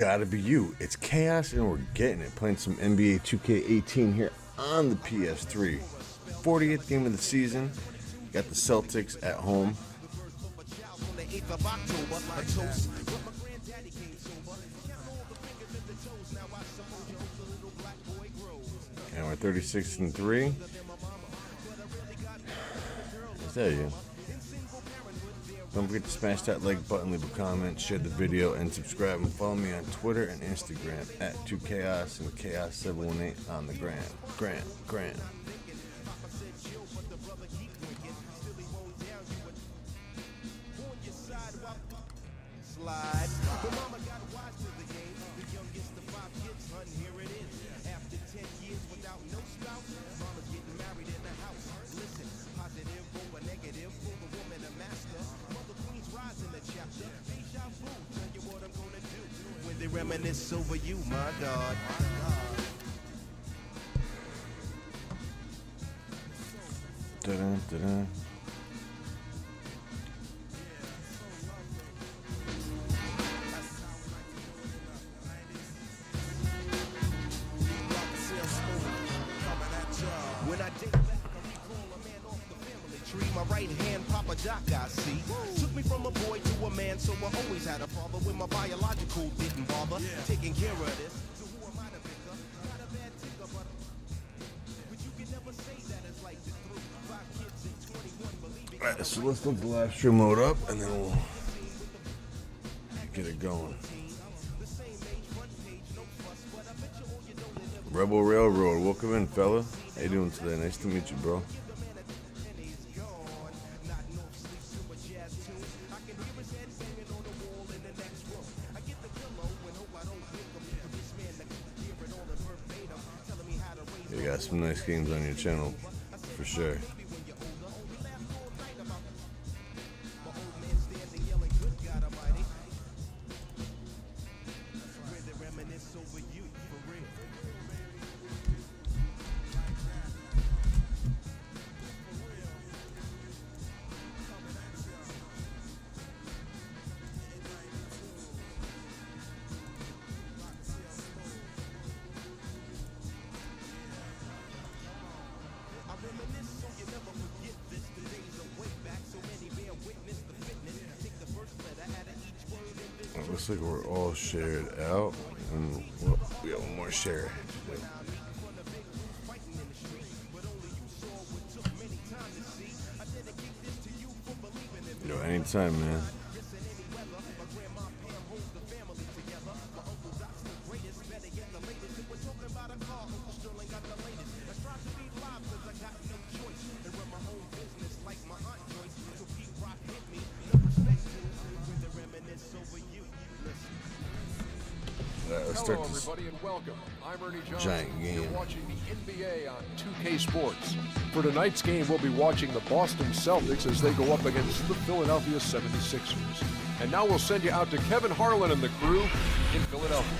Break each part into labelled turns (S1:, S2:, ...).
S1: Gotta be you. It's Chaos, and we're getting it. Playing some NBA 2K18 here on the PS3. 40th game of the season. Got the Celtics at home. And we're 36-3. Is that you? Don't forget to smash that like button, leave a comment, share the video, and subscribe. And follow me on Twitter and Instagram at 2KAHOS and KAHOS718 on the gram.
S2: They reminisce over you, my God.
S1: Da-da, da-da.
S2: When I date back, I recall a man off the family tree. My right hand, Papa Doc, I see. Took me from a boy to a man, so I always had a father when my biological didn't bother taking care of this. So who am I to pick up? Not a bad ticker, but you can never say that it's like the truth. 5 kids and 21 believe it.
S1: Alright, so let's let the live stream load up, and then we'll get it going. Rebel Railroad, welcome in, fella. How you doing today? Nice to meet you, bro. You got some nice games on your channel, for sure. Looks like we're all shared out, and well, we got one more share. Yo, anytime, man. Let's start
S3: Hello,
S1: this
S3: everybody, and welcome. I'm Ernie Johnson.
S1: giant game.
S3: You're watching the NBA on 2K Sports. For tonight's game, we'll be watching the Boston Celtics as they go up against the Philadelphia 76ers. And now we'll send you out to Kevin Harlan and the crew in Philadelphia.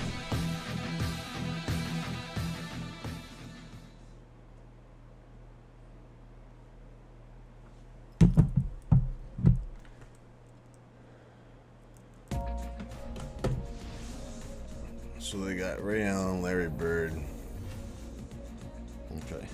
S1: So they got Ray Allen, Larry Bird. Okay.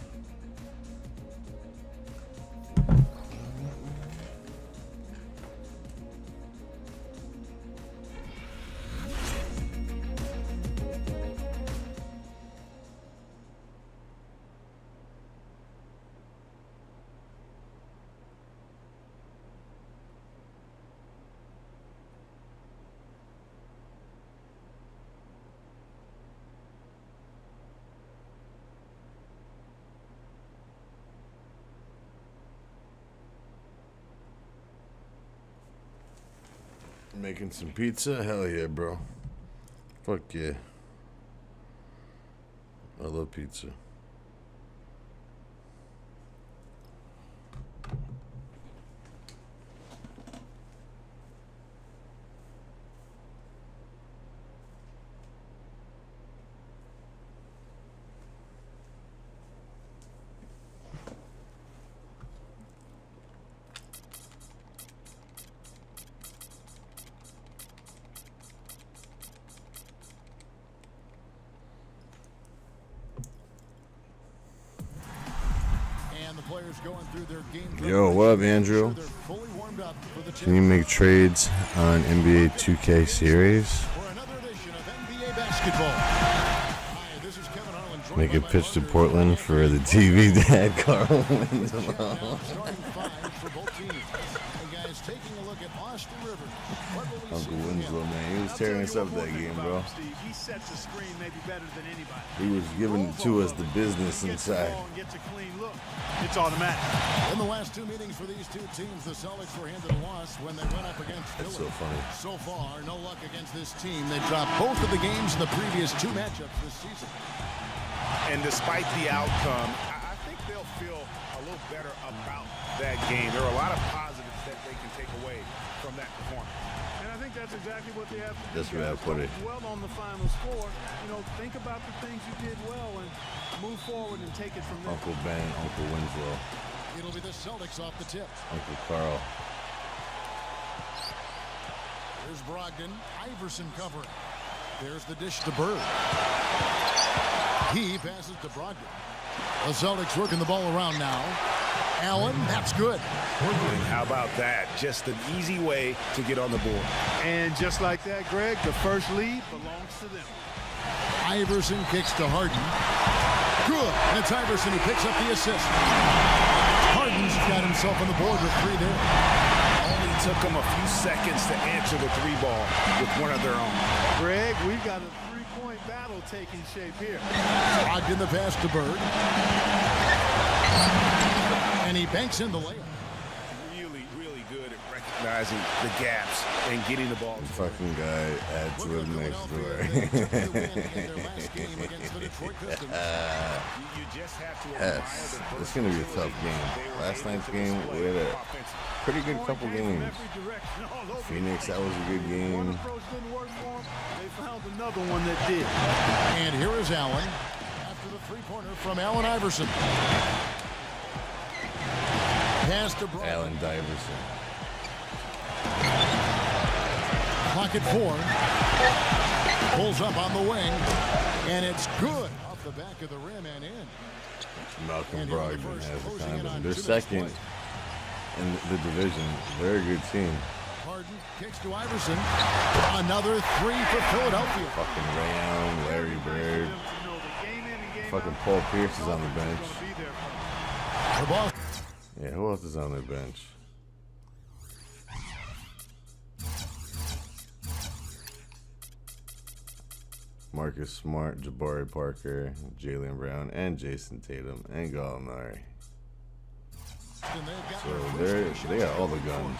S1: Making some pizza? Hell yeah, bro. Fuck yeah. I love pizza. Yo, what up, Andrew? Can you make trades on NBA 2K series? Make a pitch to Portland for the TV dad, Carl Winslow. Uncle Winslow, man, he was tearing us up that game, bro.
S4: He sets the screen maybe better than anybody.
S1: He was giving to us the business inside.
S4: Gets a clean look. It's automatic.
S5: In the last two meetings for these two teams, the Celtics were handed a loss when they went up against Philly.
S1: That's so funny.
S5: So far, no luck against this team. They dropped both of the games in the previous two matchups this season.
S6: And despite the outcome, I think they'll feel a little better about that game. There are a lot of positives that they can take away from that performance.
S4: And I think that's exactly what they have to do.
S1: That's where I put it.
S4: Well on the final score. You know, think about the things you did well and move forward and take it from there.
S1: Uncle Ben, Uncle Winslow.
S5: It'll be the Celtics off the tip.
S1: Uncle Carl.
S5: There's Brogdon. Iverson covering. There's the dish to Bird. He passes to Brogdon. The Celtics working the ball around now. Allen, that's good.
S6: And how about that? Just an easy way to get on the board.
S4: And just like that, Greg, the first lead belongs to them.
S5: Iverson kicks to Harden. Good. And it's Iverson who picks up the assist. Harden's got himself on the board with three there.
S6: Only took them a few seconds to answer the three ball with one of their own.
S4: Greg, we've got a three-point battle taking shape here.
S5: Brogdon the pass to Bird. And he banks in the layup.
S6: Really, really good at recognizing the gaps and getting the ball.
S1: The fucking guy adds to it next door. Yes, it's going to be a tough game. Last night's game, we had a pretty good couple games. Phoenix, that was a good game.
S4: They found another one that did.
S5: And here is Allen after the three-pointer from Allen Iverson. Pass to Brogdon.
S1: Allen Diverson.
S5: Pocket four. Pulls up on the wing. And it's good off the back of the rim and in.
S1: Malcolm Brogdon has a condom. They're second in the division. Very good team.
S5: Harden kicks to Iverson. Another three for Philadelphia.
S1: Fucking Ray Allen, Larry Bird. Fucking Paul Pierce is on the bench.
S5: The ball.
S1: Yeah, who else is on their bench? Marcus Smart, Jabari Parker, Jaylen Brown, and Jason Tatum, and Gallinari. So they got all the guns.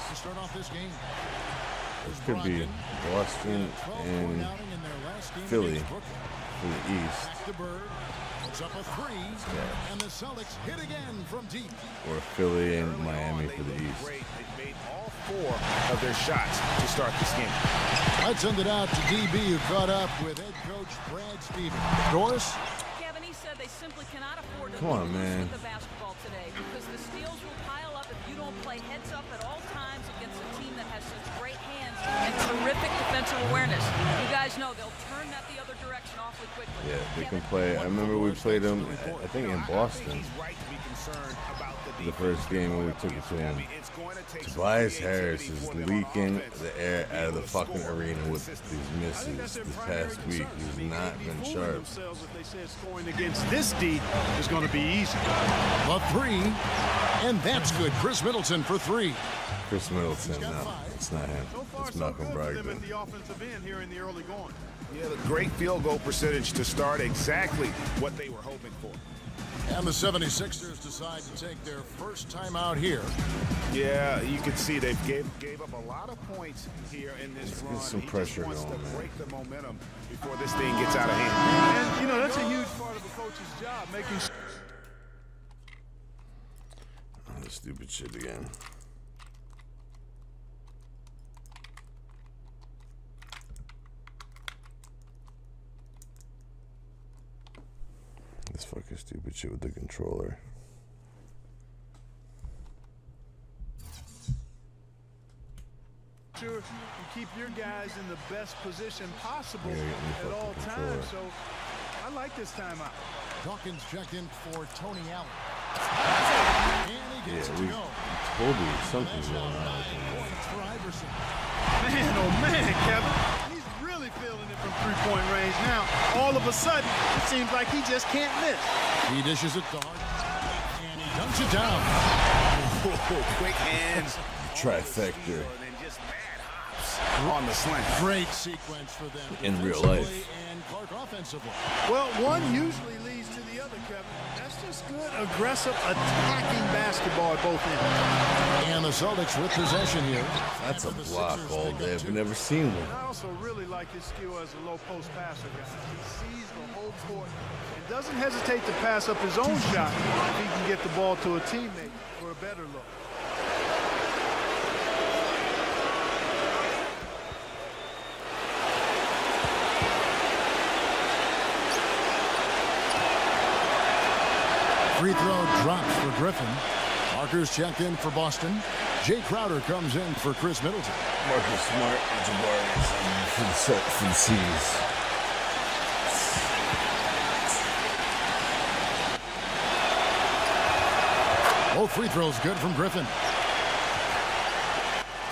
S1: This could be Boston and Philly for the East.
S5: Up a three, and the Celtics hit again from deep.
S1: Or Philly and Miami for the East.
S6: They made all four of their shots to start this game.
S5: Let's send it out to DB, who caught up with head coach Brad Stevens. Doris?
S7: Kevin, he said they simply cannot afford to
S1: Come on,
S7: lose
S1: man.
S7: with the basketball today because the steals will pile up if you don't play heads up at all times against a team that has such great hands and terrific defensive awareness. You guys know they'll turn that the other direction awfully quickly.
S1: Yeah, they can play. I remember we played them, I think, in Boston. The first game when we took it to him. Tobias Harris is leaking the air out of the fucking arena with these misses this past week. He's not been sharp.
S4: If they said scoring against this D is going to be easy.
S5: A three, and that's good. Chris Middleton for three.
S1: Chris Middleton, no, it's not him. It's Malcolm Brogdon.
S4: The offensive end here in the early going.
S6: Yeah, the great field goal percentage to start, exactly what they were hoping for.
S5: And the 76ers decide to take their first time out here.
S6: Yeah, you can see they gave up a lot of points here in this
S1: Let's
S6: run.
S1: get some
S6: He
S1: pressure
S6: just wants
S1: going,
S6: to
S1: man.
S6: break the momentum before this thing gets out of hand.
S4: And, you know, that's a huge part of a coach's job, making sure.
S1: Oh, this stupid shit again. This fucking stupid shit with the controller.
S4: Sure you keep your guys in the best position possible
S1: Yeah,
S4: at all
S1: controller.
S4: times. So I like this timeout.
S5: Dawkins checked in for Tony Allen. And he gets it to
S1: we
S5: go.
S1: told you something's going on with him.
S5: For Iverson.
S4: Man, oh man, Kevin. He's really feeling it from three-point range now. All of a sudden, it seems like he just can't miss.
S5: He dishes it to Harden. And he dunks it down.
S6: Quick hands.
S1: Trifecta.
S6: And just mad hops on the slant.
S5: Great sequence for them.
S1: In real life.
S5: defensively And Clark offensively.
S4: Well, one usually leads to the other, Kevin. That's just good, aggressive, attacking basketball at both ends.
S5: And the Celtics with possession here.
S1: That's a
S5: After the
S1: block
S5: Sixers
S1: all
S5: pick up
S1: day. I've
S5: two.
S1: never seen
S4: And
S1: one.
S4: I also really like his skill as a low post passer, guys. He sees the whole court and doesn't hesitate to pass up his own shot if he can get the ball to a teammate for a better look.
S5: Free throw drops for Griffin. Markers check in for Boston. Jay Crowder comes in for Chris Middleton.
S1: Marcus Smart and Jabari for the C's.
S5: Both free throws good from Griffin.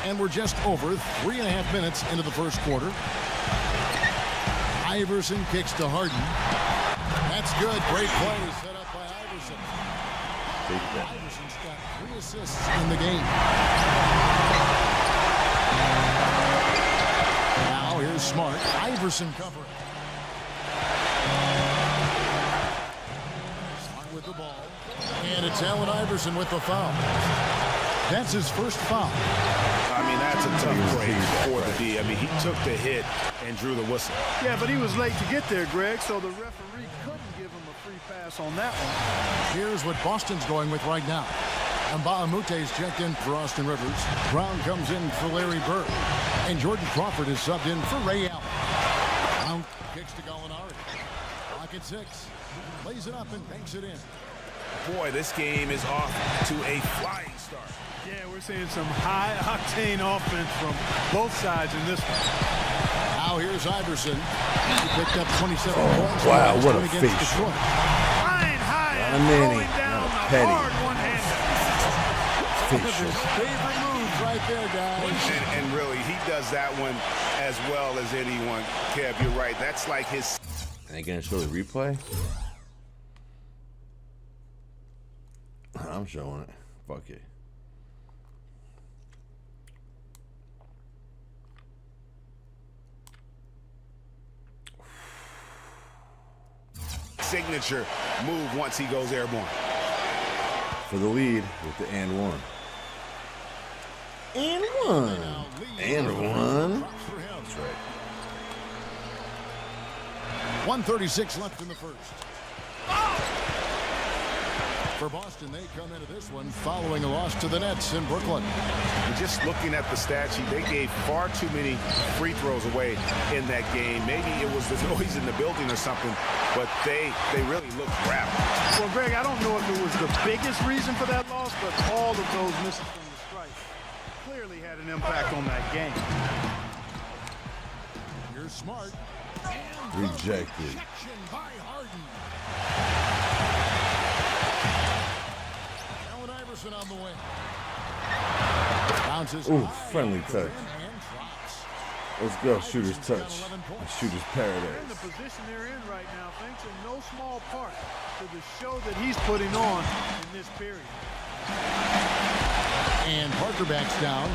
S5: And we're just over 3.5 minutes into the first quarter. Iverson kicks to Harden. That's good. Great play set up by Iverson. Iverson's got 3 assists in the game. Now here's Smart. Iverson covering. Smart with the ball. And it's Allen Iverson with the foul. That's his first foul.
S6: I mean, that's a tough break for the D. I mean, he took the hit and drew the whistle.
S4: Yeah, but he was late to get there, Greg, so the referee couldn't give him a free pass on that one.
S5: Here's what Boston's going with right now. Mbaamute's checked in for Austin Rivers. Brown comes in for Larry Bird. And Jordan Crawford is subbed in for Ray Allen. Brown kicks to Gallinari. Clock at 6. Plays it up and banks it in.
S6: Boy, this game is off to a flying start.
S4: Yeah, we're seeing some high-octane offense from both sides in this one.
S5: Now here's Iverson. He picked up 27 points.
S1: Wow, what a
S5: against
S1: face.
S5: Detroit.
S4: Flying high and
S1: Manny,
S4: throwing down
S1: now
S4: the
S1: Petty.
S4: hard one-hander.
S5: One of his favorite moves right there, guys.
S6: And really, he does that one as well as anyone. Kev, you're right. That's like his...
S1: Are they gonna show the replay? I'm showing it. Fuck it.
S6: signature move once he goes airborne.
S1: For the lead with the and one. And one. And one. That's right.
S5: 1:36 left in the first. For Boston, they come into this one following a loss to the Nets in Brooklyn.
S6: And just looking at the stat sheet, they gave far too many free throws away in that game. Maybe it was the noise in the building or something, but they really looked rattled.
S4: Well, Greg, I don't know if it was the biggest reason for that loss, but all of those misses from the strike clearly had an impact on that game.
S5: Here's Smart.
S1: Rejected.
S5: Rejection by Harden. Allen Iverson on the way. Bounces.
S1: Ooh,
S5: high.
S1: friendly touch.
S5: And drops.
S1: Let's go, shooter's touch. Shooter's
S4: In the
S1: paradise.
S4: position they're in right now, thanks in no small part to the show that he's putting on in this period.
S5: And Parker backs down.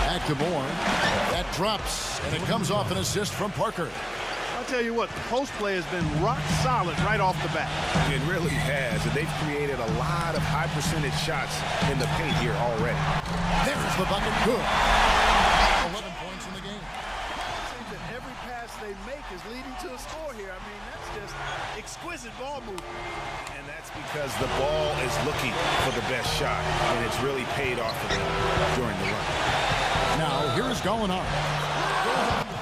S5: Back to Bourne. That drops, and it comes off an assist from Parker.
S4: I'll tell you what, the post play has been rock solid right off the bat.
S6: It really has, and they've created a lot of high percentage shots in the paint here already.
S5: There's the bucket. Good. 11 points in the game.
S4: It seems that every pass they make is leading to a score here. I mean, that's just exquisite ball movement.
S6: And that's because the ball is looking for the best shot, and it's really paid off for them during the run.
S5: Now, here's Gallinari.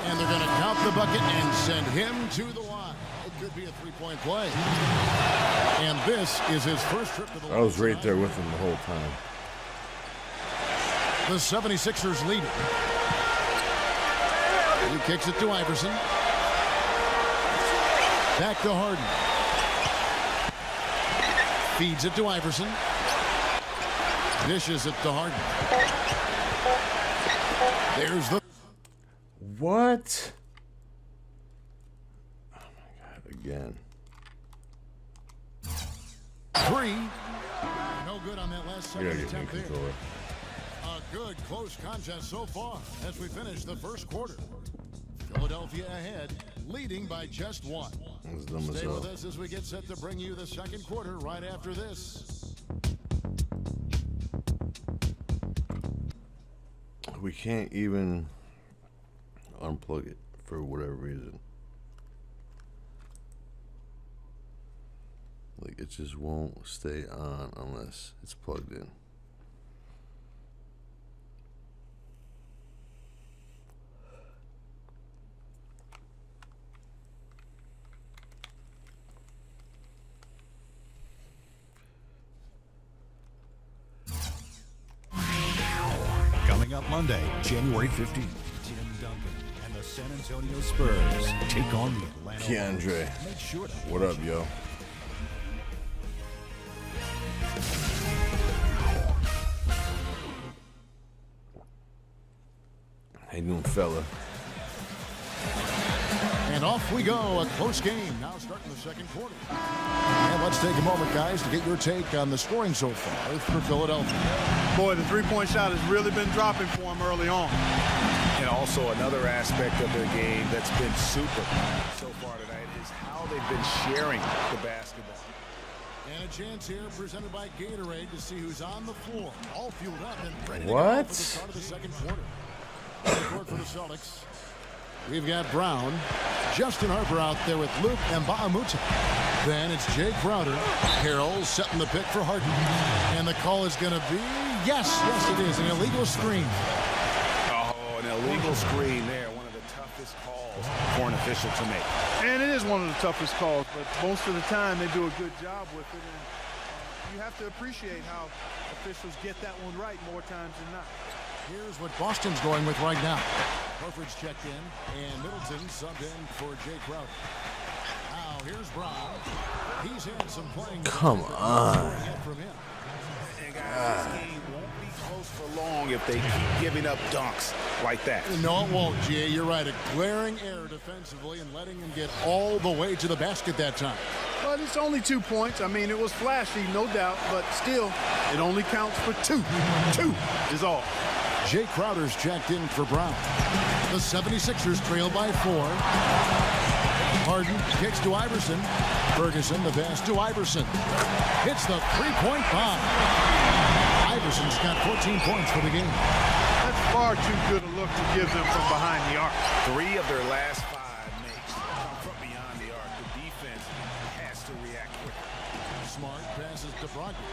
S5: And they're going to count the bucket and send him to the line. It could be a three-point play. And this is his first trip to the line.
S1: I was right there with him the whole time.
S5: The 76ers lead it. He kicks it to Iverson. Back to Harden. Feeds it to Iverson. Dishes it to Harden. There's the...
S1: What? Oh my God! Again.
S5: Three. No good on that last
S1: You gotta
S5: second
S1: get me
S5: attempt there.
S1: controller.
S5: A good close contest so far as we finish the first quarter. Philadelphia ahead, leading by just one.
S1: That's dumb as
S5: Stay with
S1: hell.
S5: us as we get set to bring you the second quarter right after this.
S1: We can't even unplug it for whatever reason. Like, it just won't stay on unless it's plugged in.
S8: Coming up Monday, January 15th, Tim Duncan and the San Antonio Spurs take on the Atlanta
S1: Keandre,
S8: Hawks. Make sure to
S1: what up, yo? How you doing, fella?
S5: And off we go, a close game. Now starting the second quarter. And let's take a moment, guys, to get your take on the scoring so far for Philadelphia.
S4: Boy, the three-point shot has really been dropping for him early on.
S6: And also another aspect of their game that's been super so far tonight is how they've been sharing the basketball.
S5: And a chance here presented by Gatorade to see who's on the floor. All fueled up and ready to go
S1: What?
S5: for the start of the second quarter. On the court for the Celtics. We've got Brown, Justin Harper out there with Luke and Mbamute. Then it's Jay Crowder. Harrell setting the pick for Harden. And the call is going to be, yes, it is, an illegal screen.
S6: Oh, an illegal screen there. One of the toughest calls for an official to make.
S4: And it is one of the toughest calls, but most of the time they do a good job with it. And you have to appreciate how officials get that one right more times than not.
S5: Here's what Boston's going with right now. Horford's checked in, and Middleton subbed in for Jay Crowder. Now here's Brown. He's had some playing.
S1: Come on.
S6: And guys, this game won't be close for long if they keep giving up dunks like that.
S5: No, it won't, Jay. You're right. A glaring error defensively and letting him get all the way to the basket that time.
S4: But it's only 2 points. I mean, it was flashy, no doubt, but still, it only counts for 2. 2 is all.
S5: Jay Crowder's checked in for Brown. The 76ers trail by 4. Harden kicks to Iverson. Ferguson, the pass to Iverson. Hits the three-point bomb. Iverson's got 14 points for the game.
S4: That's far too good a look to give them from behind the arc.
S6: 3 of their last 5 makes come from beyond the arc. The defense has to react quickly.
S5: Smart passes to Brogdon.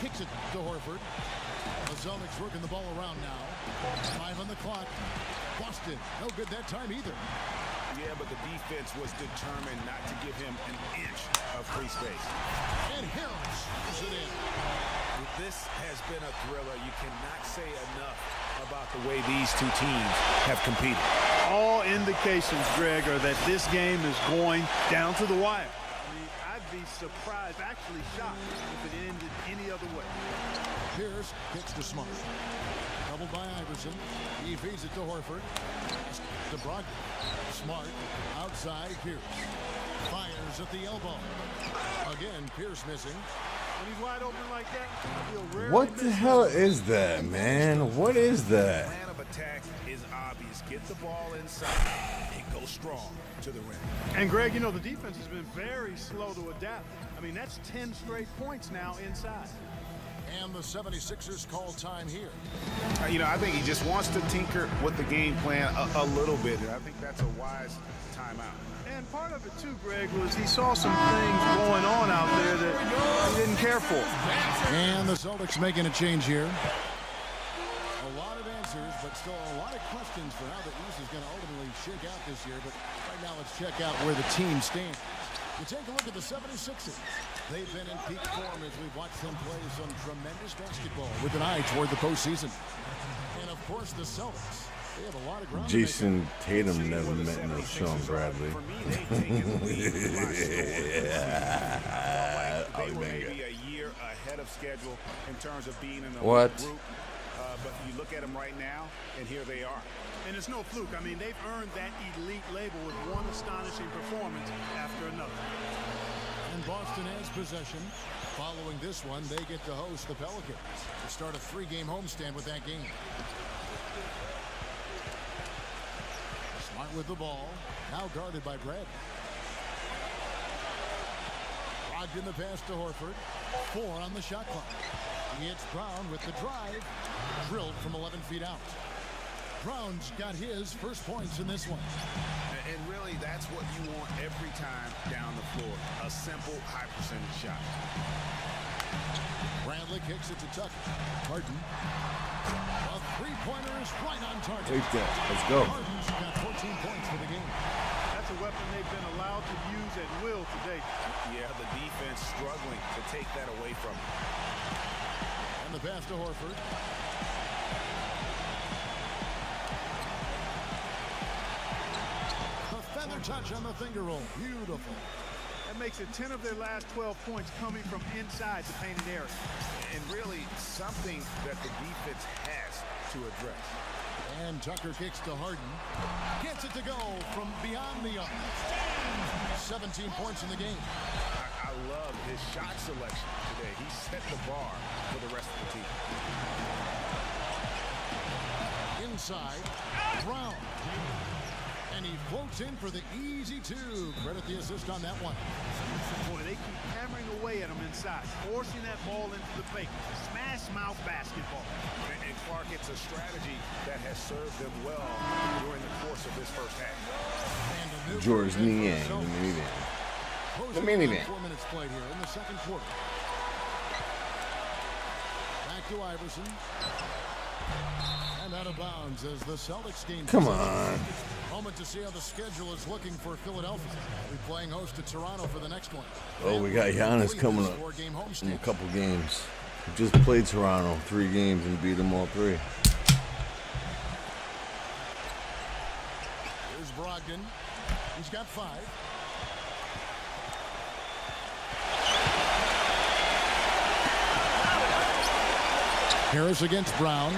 S5: Kicks it to Horford. The Celtics working the ball around now. 5 on the clock. Boston, no good that time either.
S6: Yeah, but the defense was determined not to give him an inch of free space.
S5: And Harris is it in.
S6: This has been a thriller. You cannot say enough about the way these two teams have competed.
S4: All indications, Greg, are that this game is going down to the wire. I mean, I'd be surprised, actually shocked, if it ended any other way.
S5: Pierce kicks to Smart. Doubled by Iverson. He feeds it to Horford. To Brogdon. Smart outside Pierce. Fires at the elbow. Again, Pierce missing.
S4: When he's wide open like that, he'll rarely
S1: What the
S4: miss
S1: hell
S4: one.
S1: is that, man? What is that?
S6: The plan of attack is obvious. Get the ball inside and go strong to the rim.
S4: And Greg, you know, the defense has been very slow to adapt. I mean, that's 10 straight points now inside.
S5: And the 76ers call time here.
S6: You know, I think he just wants to tinker with the game plan a little bit. And I think that's a wise timeout.
S4: And part of it, too, Greg, was he saw some things going on out there that he didn't care for.
S5: And the Celtics making a change here. A lot of answers, but still a lot of questions for how the East is going to ultimately shake out this year. But right now, let's check out where the team stands. You take a look at the 76ers. They've been in peak form as we've watched them play some tremendous basketball with an eye toward the postseason. And, of course, the Celtics. They have a lot of ground.
S1: Jason Tatum never met no Sean Bradley.
S6: For me, they've taken the lead by storm.
S1: Yeah.
S6: They were
S1: Oh, man.
S6: maybe a year ahead ahead of schedule in terms of being in a group. But you look at them right now, and here they are.
S4: And it's no fluke. I mean, they've earned that elite label with one astonishing performance after another.
S5: And Boston has possession. Following this one, they get to host the Pelicans to start a 3-game homestand with that game. Smart with the ball. Now guarded by Brad. Brogdon the pass to Horford. 4 on the shot clock. He hits Brown with the drive. Drilled from 11 feet out. Brown's got his first points in this one.
S6: And really, that's what you want every time down the floor. A simple, high-percentage shot.
S5: Bradley kicks it to Tucker. Harden. A three-pointer is right on target.
S1: Take that. Let's go.
S5: Harden's got 14 points for the game.
S4: That's a weapon they've been allowed to use at will today.
S6: Yeah, the defense struggling to take that away from him.
S5: And the pass to Horford. The feather touch on the finger roll. Beautiful.
S4: That makes it 10 of their last 12 points coming from inside the painted area.
S6: And really something that the defense has to address.
S5: And Tucker kicks to Harden. Gets it to go from beyond the arc. 17 points in the game.
S6: I love his shot selection today. He set the bar for the rest of the team.
S5: Inside, Brown. And he floats in for the easy 2. Credit the assist on that one.
S4: Boy, they keep hammering away at him inside, forcing that ball into the paint. Smash mouth basketball.
S6: And Clark, it's a strategy that has served them well during the course of this first half.
S1: George Niang, the minivan. The minivan.
S5: 4 minutes played here in the second quarter. Back to Iverson. And out of bounds as the Celtics game.
S1: Come on.
S5: Moment to see how the schedule is looking for Philadelphia. We're playing host to Toronto for the next one.
S1: Oh, we got Giannis coming up in a couple games. We just played Toronto 3 games and beat them all 3.
S5: Here's Brogdon. He's got 5. Harris against Brown.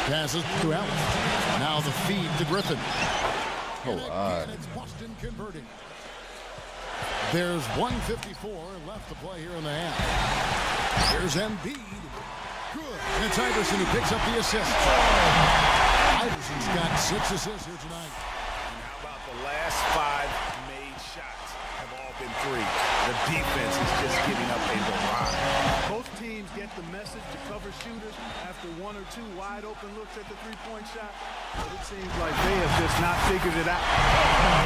S5: Passes to Allen. Now the feed to Griffin.
S1: Oh,
S5: and it's Boston converting. There's 1:54 left to play here in the half. Here's Embiid. Good. And it's Iverson who picks up the assist. Iverson's got 6 assists here tonight.
S6: And how about the last 5 made shots have all been 3. The defense is just giving up a barrage.
S4: Both teams get the message to cover shooters after 1 or 2 wide open looks at the three-point shot. But it seems like they have just not figured it out.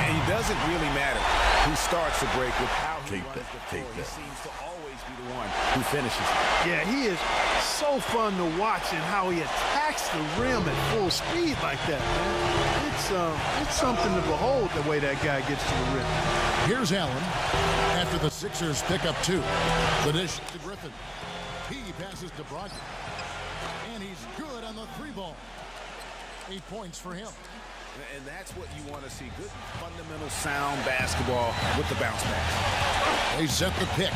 S6: And it doesn't really matter who starts the break with how he runs the floor. He seems to always be the one who finishes.
S4: Yeah, he is so fun to watch and how he attacks the rim at full speed like that, man. It's something to behold the way that guy gets to the rim.
S5: Here's Allen after the Sixers pick up 2. The dish to Griffin. He passes to Brogdon. And he's good on the 3-ball. 8 points for him.
S6: And that's what you want to see. Good fundamental sound basketball with the bounce pass.
S5: They set the pick.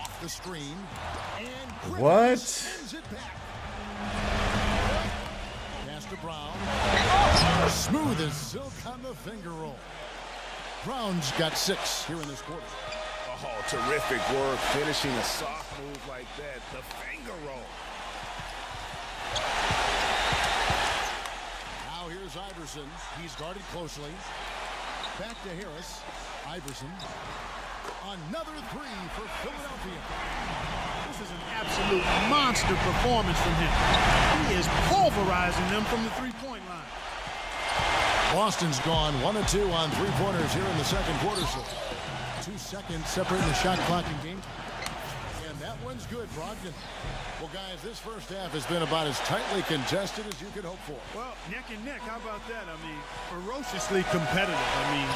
S5: Off the screen. And
S1: what?
S5: Sends it back. Pass to Brown. Smooth as silk on the finger roll. Brown's got 6 here in this quarter.
S6: Oh, terrific work finishing a soft move like that. The finger roll.
S5: Now here's Iverson. He's guarded closely. Back to Harris. Iverson. Another 3 for Philadelphia.
S4: This is an absolute monster performance from him. He is pulverizing them from the three-point line.
S5: Boston's gone 1 of 2 on 3-pointers here in the second quarter. So 2 seconds separating the shot clock and game. And that one's good, Brogdon. Well, guys, this first half has been about as tightly contested as you could hope for.
S4: Well, neck and neck, how about that? I mean, ferociously competitive. I mean,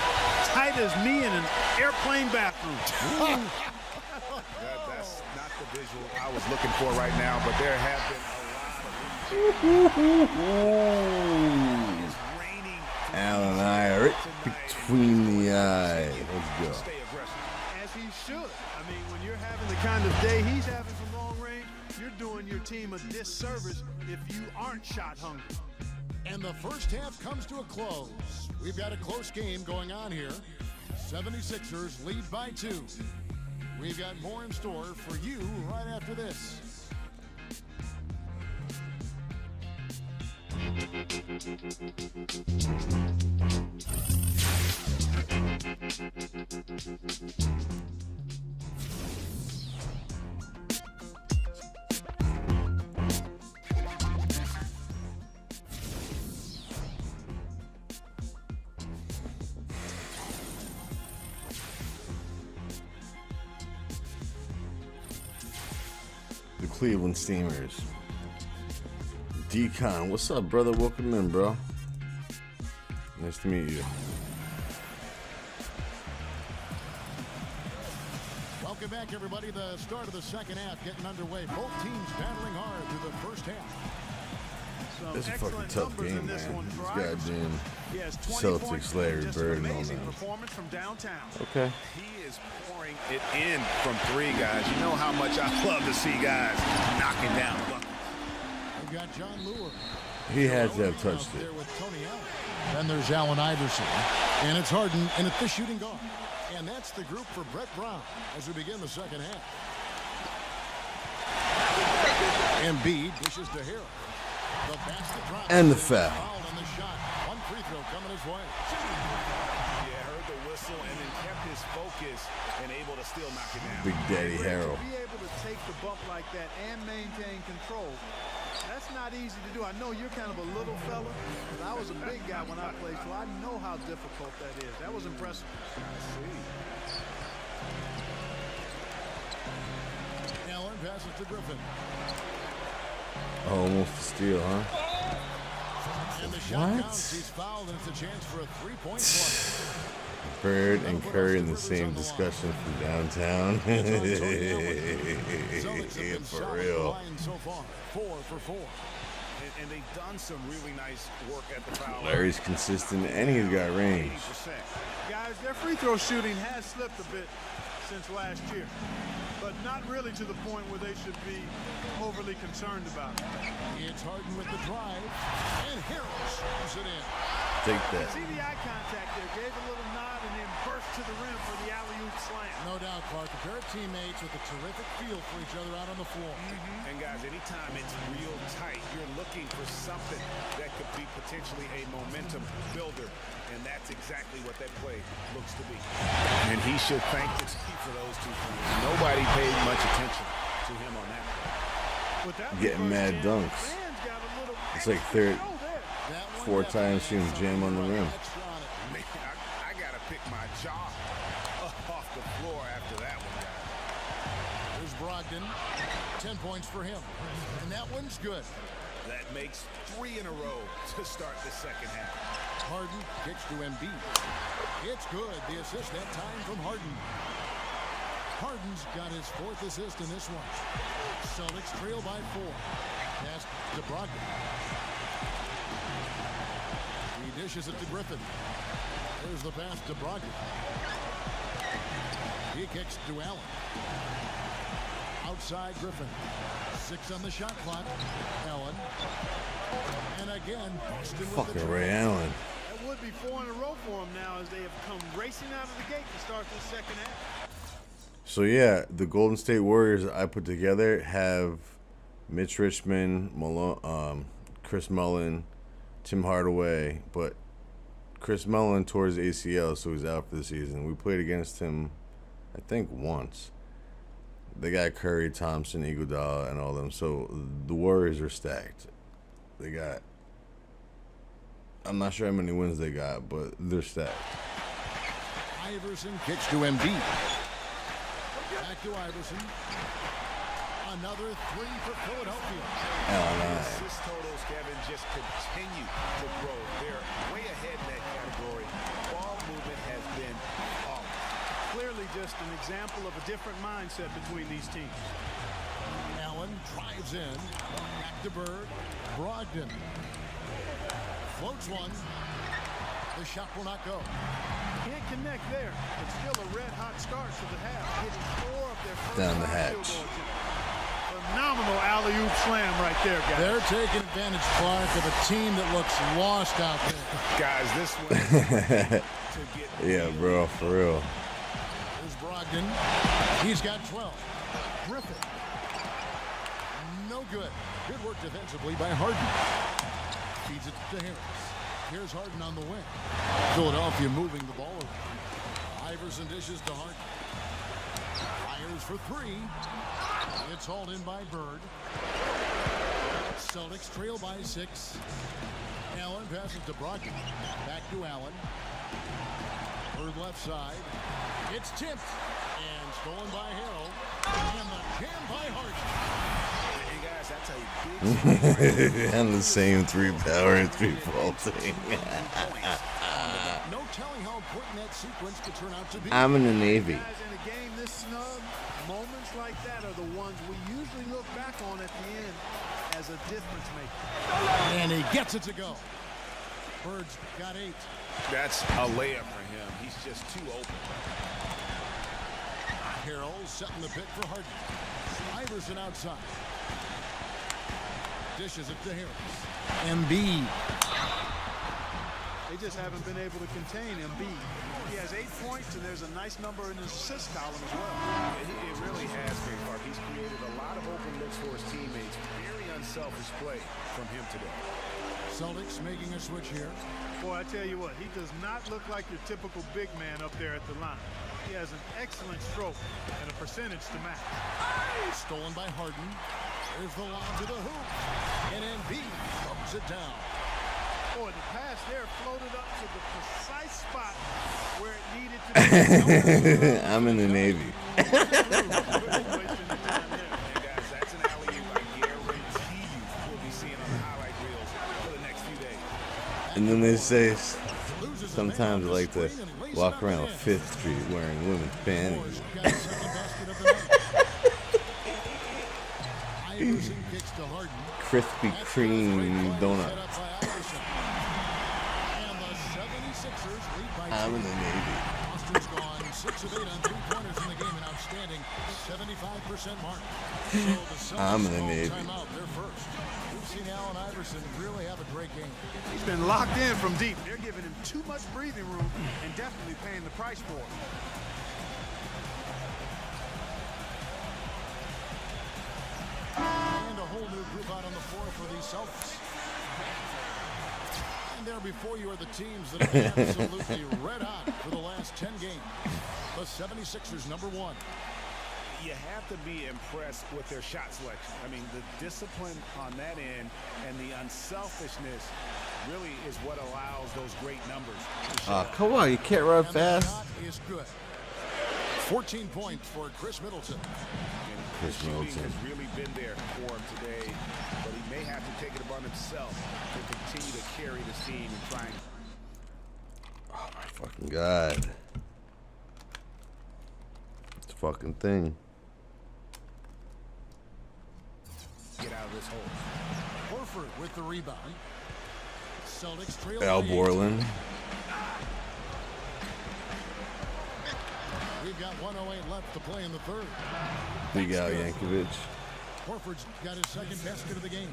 S4: tight as me in an airplane bathroom.
S6: That's not the visual I was looking for right now, but there have been a lot of
S1: Al and I are right between the eyes. Let's go.
S4: As he should. kind of day he's having from long range, you're doing your team a disservice if you aren't shot hungry.
S5: And the first half comes to a close. We've got a close game going on here. 76ers lead by 2. We've got more in store for you right after this.
S1: The Cleveland Steamers. Decon, what's up, brother? Welcome in, bro. Nice to meet you.
S5: Welcome back, everybody. The start of the second half getting underway. Both teams battling hard through the first half.
S1: It's a fucking tough game, man. This goddamn Celtics, Larry Bird, and all that.
S4: Performance from downtown.
S1: Okay.
S6: He is pouring it in from 3, guys. You know how much I love to see guys knocking down.
S5: We've got John Lure.
S1: He had to have touched it.
S5: Then there's Allen Iverson. And it's Harden, and it's the shooting guard. And that's the group for Brett Brown as we begin the second half. Embiid dishes to Harrell. The basket drops.
S1: And the foul.
S5: On the shot. One free throw coming his way.
S6: Yeah, heard the whistle and then kept his focus and able to still knock it down.
S1: Big Daddy Harrell.
S4: To be able to take the bump like that and maintain control, that's not easy to do. I know you're kind of a little fella, but I was a big guy when I played, so I know how difficult that is. That was impressive.
S6: I see.
S5: Allen passes to Griffin.
S1: Oh, almost a steal, huh?
S5: And the shot counts. He's fouled, and it's a chance for a three-point play.
S1: Bird and Curry in the same discussion from downtown. Yeah, for real.
S5: So far, 4 for 4.
S6: And they've done some really nice work at the foul.
S1: Larry's consistent, and he's got range.
S6: 80%.
S4: Guys, their free throw shooting has slipped a bit since last year, but not really to the point where they should be overly concerned about it.
S5: It's Harden with the drive, and Harris puts it in.
S1: Take that.
S4: See the eye contact there, gave a little nod, and then burst to the rim for the alley-oop slam.
S5: No doubt, Clark. A pair of teammates with a terrific feel for each other out on the floor.
S6: And guys, anytime it's real tight, you're looking for something that could be potentially a momentum builder, and that's exactly what that play looks to be. And he should thank the team for those 2 points. Nobody paid much attention to him on that play.
S1: Getting mad dunks. It's like 4 times seeing him jam on the rim.
S6: Man, I gotta pick my jaw off the floor after that one, guys.
S5: There's Brogdon. 10 points for him. And that one's good.
S6: That makes 3 in a row to start the second half.
S5: Harden kicks to Embiid. It's good. The assist that time from Harden. Harden's got his 4th assist in this one. Celtics trail by 4. Pass to Brogdon. He dishes it to Griffin. There's the pass to Brogdon. He kicks to Allen. Outside Griffin. 6 on the shot clock. Allen. And again, Boston with
S1: Fucking Ray Allen.
S4: That would be 4 in a row for them now as they have come racing out of the gate to start the second half.
S1: So yeah, the Golden State Warriors I put together have Mitch Richmond, Chris Mullin, Tim Hardaway, but Chris Mullin tore his ACL, so he's out for the season. We played against him, I think, once. They got Curry, Thompson, Iguodala, and all them. So the Warriors are stacked. They got, I'm not sure how many wins they got, but they're stacked.
S5: Iverson kicks to Embiid. Back to Iverson. Another 3 for Philadelphia.
S6: Assist totals, Kevin, just continue to grow. They're way ahead in that category. Ball movement has been off.
S4: Clearly just an example of a different mindset between these teams.
S5: Allen drives in. Back to Bird. Brogdon. Floats one. The shot will not go.
S4: Can't connect there, but still a red-hot start to the half. Hitting 4 of their first
S1: Down the
S4: 5
S1: hatch.
S4: field goals. Phenomenal alley-oop slam right there, guys.
S5: They're taking advantage, Clark, of a team that looks lost out there.
S6: Guys, this one to get
S1: Yeah, bro, for real.
S5: Here's Brogdon. He's got 12. Griffin. No good. Good work defensively by Harden. Feeds it to Harris. Here's Harden on the wing. Philadelphia moving the ball around. Iverson dishes to Harden. Fires for 3. It's hauled in by Bird. Celtics trail by 6. Allen passes to Brogdon. Back to Allen. Bird left side. It's tipped and stolen by Harrell. And the jam by Harden.
S6: Hey guys, that's a big
S1: And the same 3 power and 3 faulting.
S5: No telling how important that sequence could turn out to be.
S1: I'm in the Navy.
S4: Guys, in a game this snug, moments like that are the ones we usually look back on at the end as a difference maker.
S5: And he gets it to go. Bird's got 8.
S6: That's a layup for him. He's just too open.
S5: Harrell setting the pick for Harden. Iverson outside. Dishes it to Harris. Embiid.
S4: They just haven't been able to contain Embiid. He has 8 points, and there's a nice number in his assist column as well.
S6: It really has been, Mark. He's created a lot of open looks for his teammates. Very unselfish play from him today.
S5: Celtics making a switch here.
S4: Boy, I tell you what, he does not look like your typical big man up there at the line. He has an excellent stroke and a percentage to match.
S5: Stolen by Harden. There's the lob to the hoop. And Embiid thumps it down.
S4: Boy, the pass there floated up to the precise spot where it needed to be.
S1: I'm in the Navy.
S6: And guys, that's an alley-oop I guarantee you we'll be seeing on the highlight reels for the next few days.
S1: And then they say sometimes I like to walk around 5th Street wearing women's panties.
S5: Iverson kicks to Harden.
S1: Krispy Kreme donuts.
S5: And the 76ers lead by 2.
S1: I'm in the Navy.
S5: Boston's gone 6 of 8 on 3-pointers in the game, an outstanding 75% mark. So the Celtics
S1: I'm in the
S5: call
S1: Navy.
S5: timeout. They're first. We've seen Allen Iverson really have a great game.
S4: He's been locked in from deep. They're giving him too much breathing room and definitely paying the price for it.
S5: And a whole new group out on the floor for the Celtics. And there before you are the teams that have been absolutely red hot for the last 10 games. The 76ers, number 1.
S6: You have to be impressed with their shot selection. I mean, the discipline on that end and the unselfishness really is what allows those great numbers to show up.
S1: Come on, you can't run
S5: And the
S1: fast.
S5: shot is good. 14 points for Chris Middleton.
S6: And
S1: Chris
S6: shooting
S1: Middleton.
S6: has really been there for him today, but he may have to take it upon himself to continue to carry this team and try and
S1: Oh my fucking god. It's a fucking thing.
S6: get out of this hole.
S5: Horford with the rebound. Celtics trail
S1: Al
S5: by 8.
S1: Borland.
S5: We've got 1:08 left to play in the third.
S1: Big Al Yankovic.
S5: Horford's got his second basket of the game.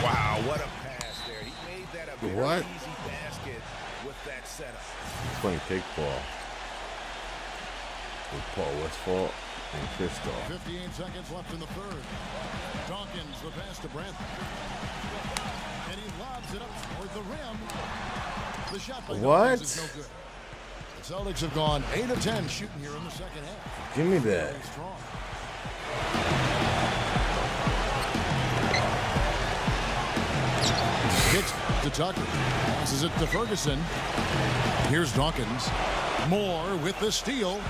S6: Wow, what a pass there. He made that a very
S1: What?
S6: easy basket with that setup.
S1: He's playing kickball with Paul Westphal and Kristoff.
S5: 58 seconds left in the third. Dawkins, the pass to Brent. And he lobs it up toward the rim. The shot by
S1: What?
S5: Dawkins is no good. The Celtics have gone 8 of 10 shooting here in the second half.
S1: Give me that.
S5: Very strong. Kicks to Tucker. Passes it to Ferguson. Here's Dawkins. Moore with the steal.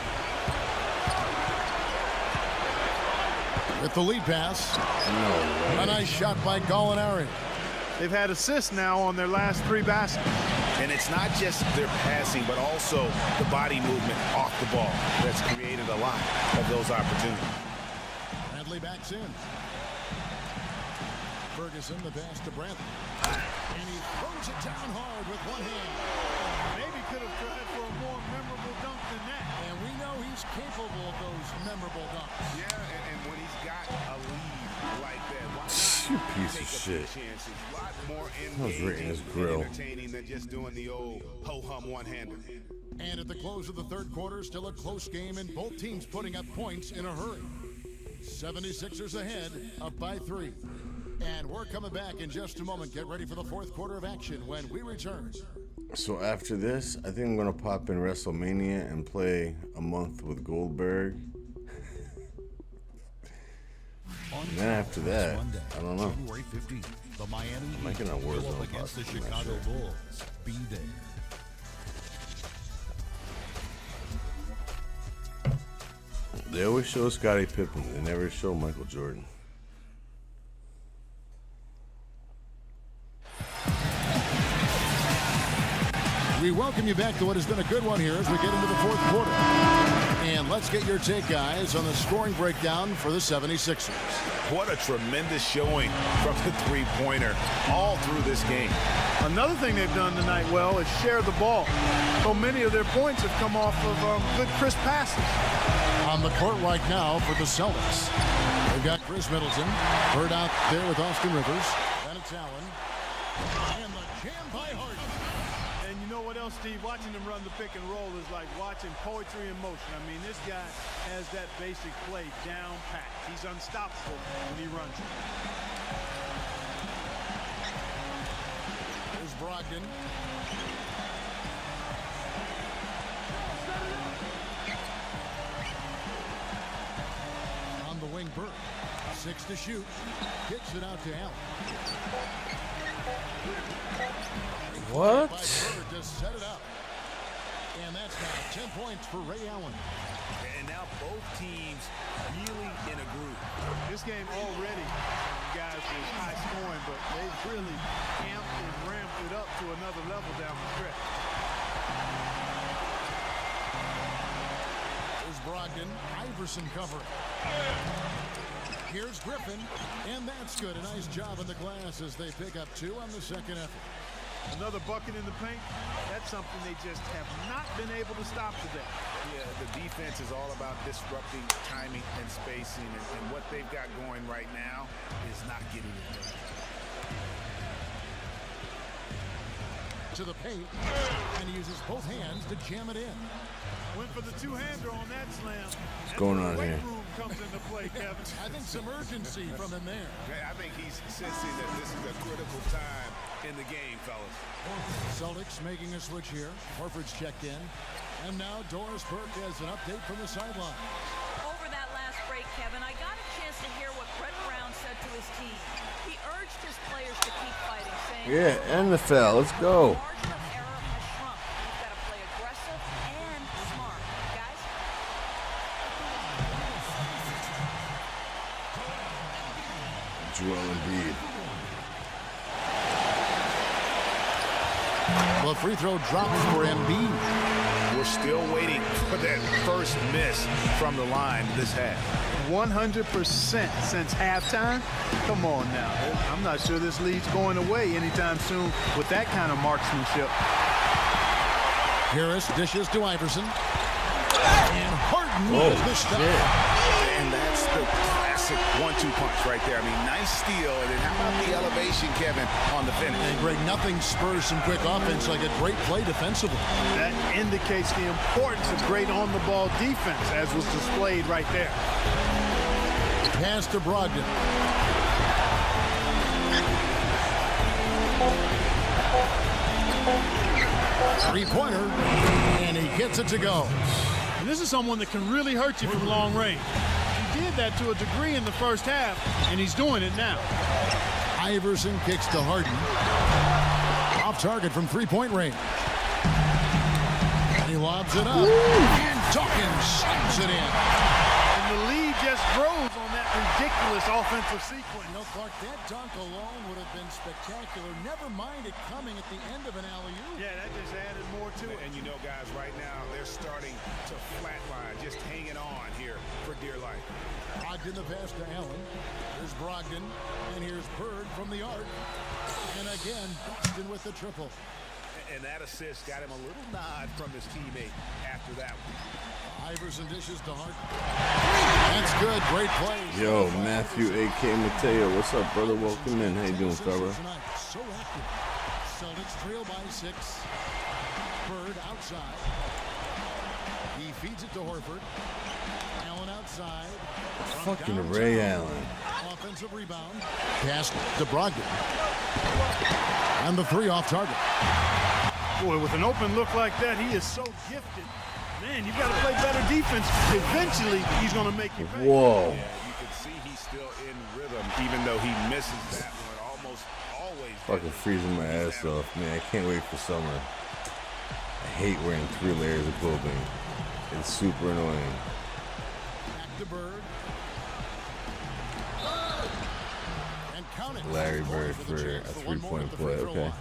S5: With the lead pass.
S1: No
S5: A nice shot by Gallinari.
S4: They've had assists now on their last 3 baskets.
S6: And it's not just their passing, but also the body movement off the ball that's created a lot of those opportunities.
S5: Bradley backs in. Ferguson, the pass to Brantley. And he throws it down hard with one hand.
S4: Maybe could have tried for a more memorable
S5: memorable dunk.
S6: Yeah, and when he's got a lead like that, why
S1: You
S6: not
S1: piece
S6: take
S1: of
S6: a
S1: shit.
S6: few chances? A lot more
S1: That was right in his
S6: engaging
S1: grill.
S6: and entertaining than just doing the old ho-hum one-hander.
S5: And at the close of the third quarter, still a close game and both teams putting up points in a hurry. 76ers ahead, up by 3. And we're coming back in just a moment. Get ready for the fourth quarter of action when we return.
S1: So after this, I think I'm gonna pop in WrestleMania and play a month with Goldberg. And then after that,
S8: Monday,
S1: I don't know.
S8: January 15th, the Miami
S1: Might
S8: Heat
S1: get on
S8: go
S1: Warzone
S8: up against the
S1: possibly, I'm not
S8: Chicago
S1: sure.
S8: Bulls. Be there.
S1: They always show Scottie Pippen. They never show Michael Jordan.
S5: We welcome you back to what has been a good one here as we get into the fourth quarter. And let's get your take, guys, on the scoring breakdown for the 76ers.
S6: What a tremendous showing from the three-pointer all through this game.
S4: Another thing they've done tonight well is share the ball. So many of their points have come off of good crisp passes.
S5: On the court right now for the Celtics. They've got Chris Middleton. Bird out there with Austin Rivers. And it's Allen. And the jam by Harden.
S4: And you know what else, Steve? Watching them run the pick and roll is like watching poetry in motion. I mean, this guy has that basic play down pat. He's unstoppable when he runs it.
S5: Here's Brogdon. On the wing, Burke. 6 to shoot. Kicks it out to Allen.
S1: What?
S5: By Bird to set it up. And that's now 10 points for Ray Allen.
S6: And now both teams really in a groove.
S4: This game already, guys, was high scoring, but they've really amped and ramped it up to another level down the stretch.
S5: Here's Brogdon. Iverson covering. Here's Griffin. And that's good. A nice job on the glass as they pick up 2 on the second effort.
S4: Another bucket in the paint. That's something they just have not been able to stop today.
S6: Yeah, the defense is all about disrupting timing and spacing, and what they've got going right now is not getting it done.
S5: To the paint, and he uses both hands to jam it in.
S4: Went for the two-hander on that slam.
S1: What's going on here?
S4: Weight room comes into play, Kevin.
S5: I think some urgency from him there.
S6: Okay, I think he's sensing that this is a critical time in the game, fellas.
S5: Celtics making a switch here. Horford's checked in. And now Doris Burke has an update from the sideline.
S7: Over that last break, Kevin, I got a chance to hear what Brett Brown said to his team. He urged his players to keep fighting, saying,
S1: Yeah, and the foul. Let's go.
S7: the margin of error has shrunk. You've got to play aggressive and smart. Guys?
S1: Joel Embiid.
S5: Well, free throw drops for Embiid.
S6: We're still waiting for that first miss from the line this half.
S4: 100% since halftime. Come on now. I'm not sure this lead's going away anytime soon with that kind of marksmanship.
S5: Harris dishes to Iverson. And Harden with the stop.
S6: And that's the classic 1-2 punch right there. I mean, nice steal. And then how about the elevation, Kevin, on the finish?
S5: And Greg, nothing spurs some quick offense like a great play defensively.
S4: That indicates the importance of great on-the-ball defense, as was displayed right there.
S5: Pass to Brogdon. Three-pointer, and he gets it to go.
S4: And this is someone that can really hurt you from long range. He did that to a degree in the first half, and he's doing it now.
S5: Iverson kicks to Harden. Off target from three-point range. And he lobs it up. And Dawkins slams it in.
S4: And the lead just grows on that ridiculous offensive sequence.
S5: You know, Clark, that dunk alone would have been spectacular. Never mind it coming at the end of an alley-oop.
S4: Yeah, that just added more to it.
S6: And you know, guys, right now, they're starting to flatline, just hanging on here for dear life.
S5: Brogdon the pass to Allen. Here's Brogdon. And here's Bird from the arc. And again, Boston with the triple.
S6: And that assist got him a little nod from his teammate after that one.
S5: Iverson dishes to Hart. That's good. Great play.
S1: Yo, Matthew, A.K. Mateo. What's up, brother? Welcome in. How you doing, fella?
S5: So active. Celtics trail by 6. Bird outside. He feeds it to Horford. Allen outside.
S1: Fucking Ray Allen.
S5: Offensive rebound. Pass to Brogdon. And the 3 off target.
S4: Boy, with an open look like that, he is so gifted. Man, you got to play better defense. Eventually, he's going to make you pay.
S1: Whoa.
S6: Yeah, you can see he's still in rhythm, even though he misses that one. Almost always.
S1: Fucking freezing my ass off, man. I can't wait for summer. I hate wearing 3 layers of clothing. It's super annoying.
S5: Back to Bird. And count it.
S1: Larry Bird for a 3-point play, okay.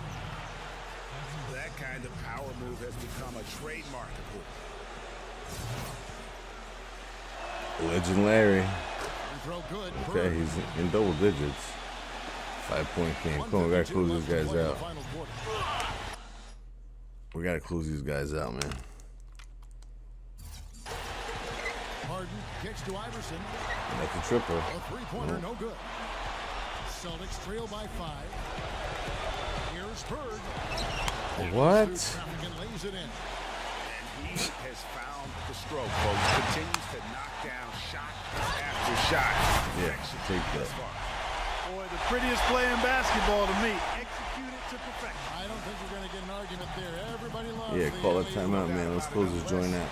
S6: That kind of power move has become a trademark of his.
S1: Legend Larry.
S5: Throw good.
S1: Okay, he's in double digits. 5-point game. Come on, we gotta close these guys out. We gotta close these guys out, man.
S5: Harden kicks to Iverson.
S1: That's a triple.
S5: A 3-pointer, no good. Celtics trail by 5. Here's Bird.
S1: What?
S5: Lays it in.
S6: He has found the stroke, folks. Continues to knock down shot after shot.
S1: Yeah, take that.
S4: Boy, the prettiest play in basketball to me. Execute it to perfection.
S5: I don't think you're going to get an argument there. Everybody loves
S1: Yeah,
S5: the
S1: call that
S5: LA
S1: timeout, man. Let's close this joint out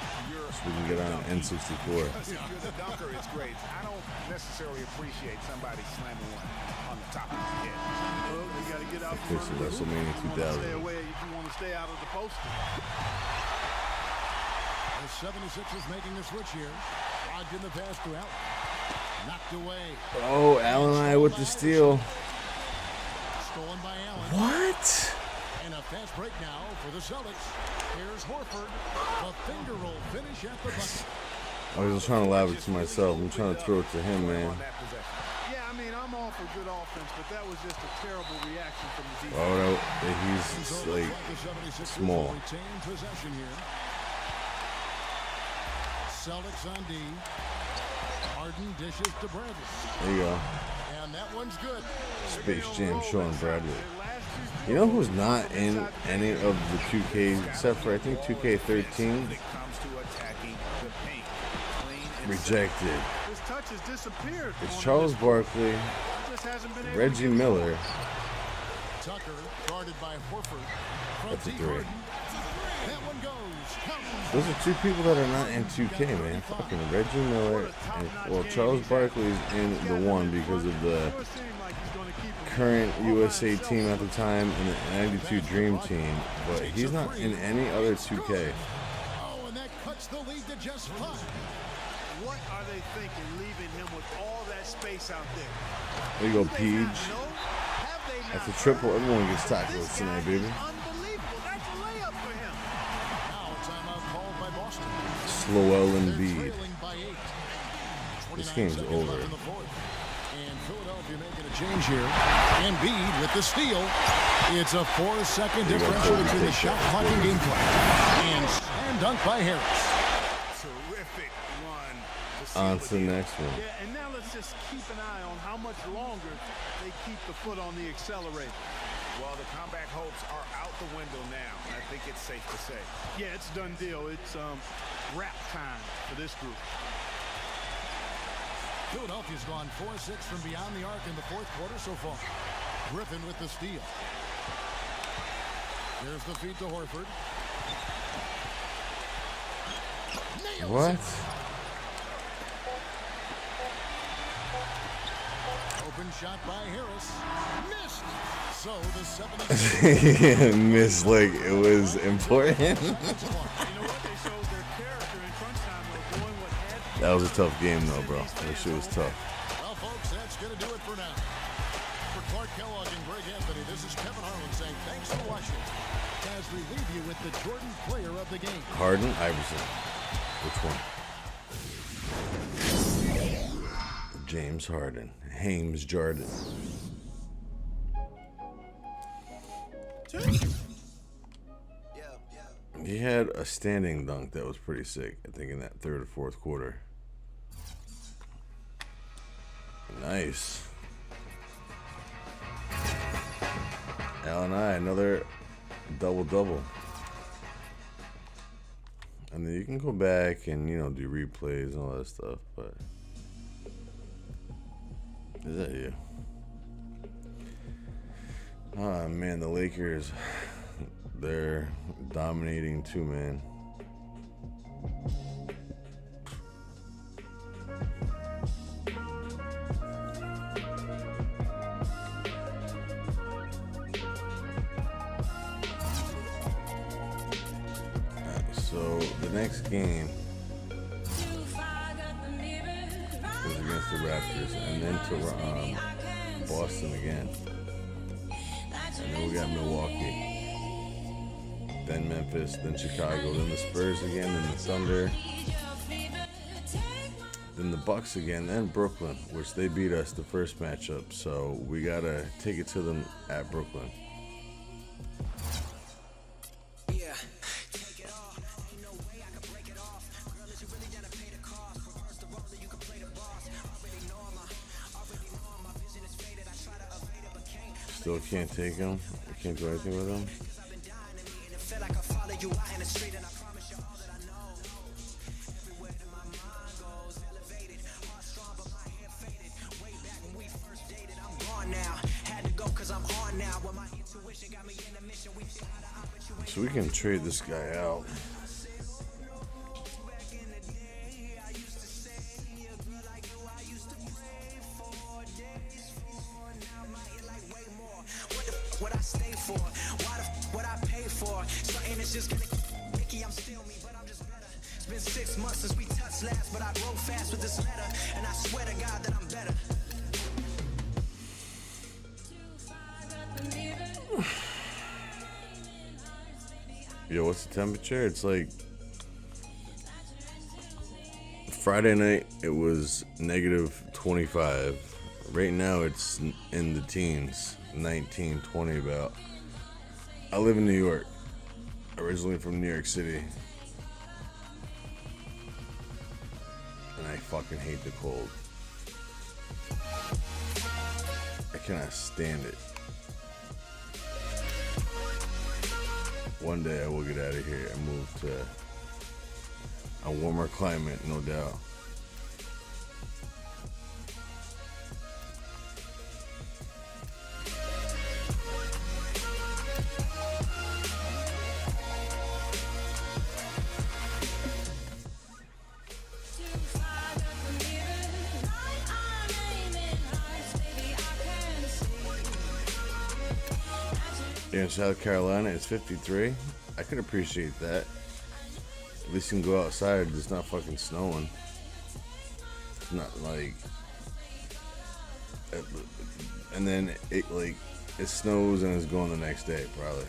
S1: so we can get on N64.
S6: If you're the dunker, it's great. I don't necessarily appreciate somebody slamming one on the top of his head.
S4: Well, you got to get out
S1: Okay, so WrestleMania 2000.
S4: Stay away if you want to stay out of the poster.
S5: The 76ers making the switch here. Logged in the pass to Allen. Knocked away.
S1: Oh, Allen and I with the steal.
S5: Stolen by Allen.
S1: What?
S5: And a fast break now for the Celtics. Here's Horford. A finger roll finish at the bucket.
S1: I was just trying to lob it to myself. I'm trying to throw it to him, man.
S4: Yeah, I mean, I'm all for good offense, but that was just a terrible reaction from the defense.
S1: Oh, no. He's like small.
S5: Retain possession here. Celtics on D. Harden dishes to Bradley.
S1: There you go.
S5: And that one's good.
S1: Space Jam Sean Bradley. You know who's not in any of the 2Ks except for I think 2K13? Rejected.
S4: His touch has disappeared.
S1: It's Charles Barkley, Reggie Miller.
S5: Tucker guarded by Horford.
S1: That's a 3.
S5: That one goes.
S1: Those are 2 people that are not in 2K, man. Fucking Reggie Miller and well, Charles Barkley's in the 1 because of the current USA team at the time and the 92 Dream Team, but he's not in any other 2K.
S5: Oh, and that cuts the lead to just 5.
S4: What are they thinking, leaving him with all that space out there?
S1: There you go, Peach. That's a triple. Everyone gets tacos tonight, baby.
S4: Unbelievable. That's a layup for him.
S5: Now a timeout called by Boston.
S1: Slowell Embiid.
S5: Trailing by 8.
S1: This game's over.
S5: And Philadelphia making a change here. Embiid with the steal. It's a 4-second differential between the shot clock and gameplay. And slam dunk by Harris.
S6: Terrific run.
S1: On to the next one.
S4: Yeah, and now let's just keep an eye on how much longer they keep the foot on the accelerator.
S6: Well, the comeback hopes are out the window now. I think it's safe to say.
S4: Yeah, it's a done deal. It's wrap time for this group.
S5: Philadelphia's gone 4-6 from beyond the arc in the 4th quarter so far. Griffin with the steal. Here's the feed to Horford. Nails
S1: What?
S5: it. Open shot by Harris. Missed. So the 76ers.
S1: Missed like it was important.
S4: You know what? They showed their character in crunch time. They're doing what had
S1: That was a tough game, though, bro. That shit was tough.
S5: Well, folks, that's going to do it for now. For Clark Kellogg and Greg Anthony, this is Kevin Harlan saying thanks for watching as we leave you with the Jordan player of the game.
S1: Harden, Iverson. Which one? James Harden. Hames Jordan. He had a standing dunk that was pretty sick, I think, in that third or fourth quarter. Nice. Allen another double-double. And then you can go back and, you know, do replays and all that stuff, but is that you? Oh man, the Lakers, they're dominating too, man. So the next game is against the Raptors, and then to Boston again, and then we got Milwaukee, then Memphis, then Chicago, then the Spurs again, then the Thunder, then the Bucks again, then Brooklyn, which they beat us the first matchup, so we gotta take it to them at Brooklyn. Still can't take him. I can't do anything with him. So we can trade this guy out.
S9: What I stay for, what I pay for. Something that's just gonna Ricky, I'm still me, but I'm just better. It's been 6 months since we touched last, but I wrote fast with this letter, and I swear to God that I'm better.
S1: Yo, what's the temperature? It's like Friday night, it was negative 25. Right now, it's in the teens, 19, 20 about. I live in New York, originally from New York City. And I fucking hate the cold. I cannot stand it. One day I will get out of here and move to a warmer climate, no doubt. In South Carolina, it's 53. I could appreciate that. At least you can go outside. It's not fucking snowing. It's not like, and then it snows and it's going the next day probably.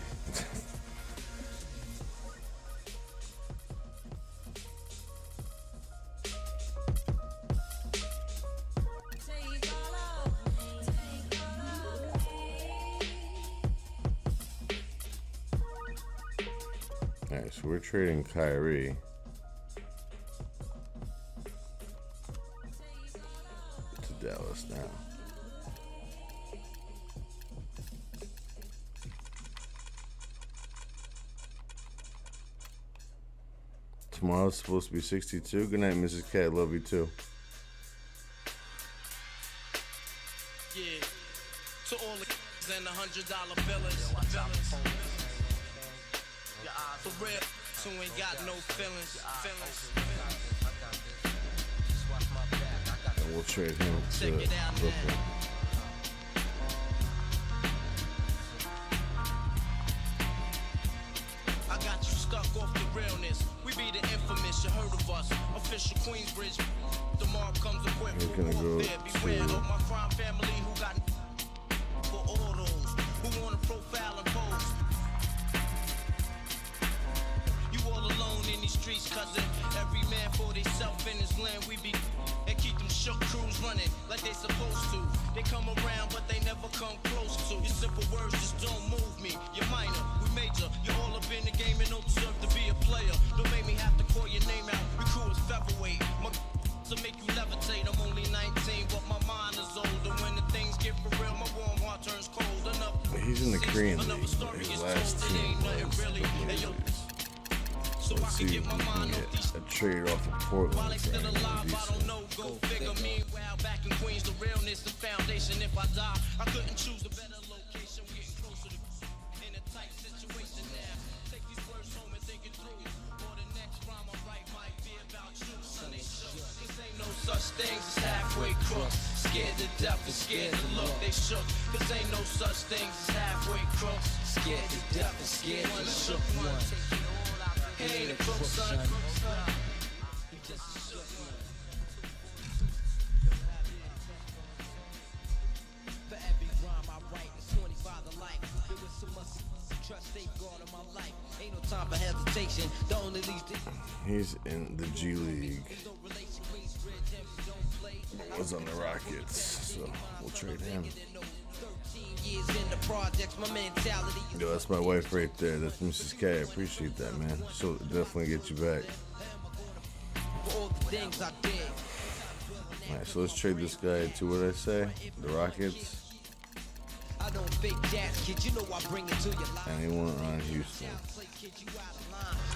S1: Alright, so we're trading Kyrie. To Dallas now. Tomorrow's supposed to be 62. Good night, Mrs. K. I love you too.
S2: Yeah. To all the and $100 billers. For real, who ain't got no feelings.
S1: And we'll trade him to Brooklyn.
S2: I got you stuck off the realness. We be the infamous, you heard of us. Official Queensbridge. Tomorrow comes equipped.
S1: We're gonna go
S2: beware of my crime family who got for all those who wanna profile and pose. Alone in these streets, cousin. Every man for theyself in his land. We be and keep them shook crews running like they supposed to. They come around, but they never come close to. Your simple words just don't move me. You're minor, we major. You're all up in the game and don't deserve to be player. Don't make me have to call your name out. Your crew is featherweight. My to make you levitate. I'm only 19, but my mind is older. When the things get for real, my warm heart turns cold.
S1: He's in the Korean League. His last team was the Blazers. So let's see if we can get a trade off of Portland for him.
S2: Go figure. Meanwhile, back in Queens, the realness, the foundation. If I die, I couldn't choose a better location. We're getting closer to in a tight situation now. Take these words home and think it through. Or the next rhyme I write might be about you. Son, they shook. This ain't no such things as halfway crooks. Scared to death and scared to look. They shook. This ain't no such things as halfway crooks. Scared to death and scared to shook. He ain't a crook, son. He just a shook one. For every rhyme I write, it's 25 to life. There was so much trust safeguard in my life. Ain't no time for hesitation. The only least
S1: he's in the G League. Was on the Rockets, so we'll trade him. Yo, that's my wife right there. That's Mrs. K. I appreciate that, man. She'll definitely get you back. Alright, so let's trade this guy to what I say? The Rockets. Anyone on Houston.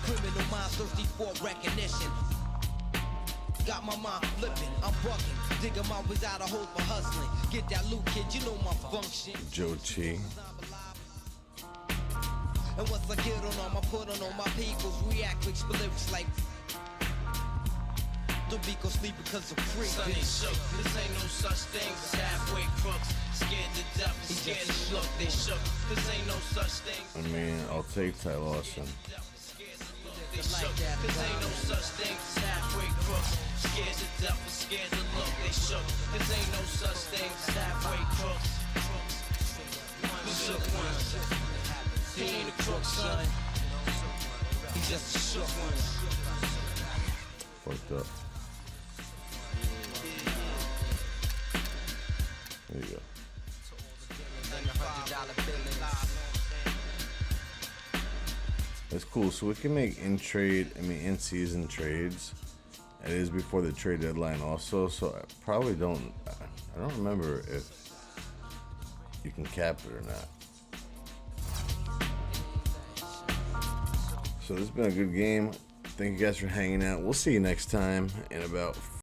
S2: Criminal minds thirsty for recognition. Got my mind flipping, I'm bucking. Digging my ways out of hope for hustling. Get that loot, kid, you know my function.
S1: Joe Chi.
S2: And once I get on them, I put on all my peoples. React with lyrics like don't be go sleep because I'm free. Sonny shook, this ain't no such thing as halfway crooks. Scared to death and scared to look. They shook, this ain't no such thing.
S1: I mean, I'll take Ty Lawson.
S2: They shook, this ain't no such thing as halfway crooks. Scared to death and scared to look. They shook, this ain't no such thing as halfway crooks. We shook one. He ain't a crook, son. He just a shook one.
S1: Fucked up. There you go. That's cool. So we can make in-season trades. It is before the trade deadline also. So I probably don't. I don't remember if you can cap it or not. So this has been a good game. Thank you guys for hanging out. We'll see you next time in about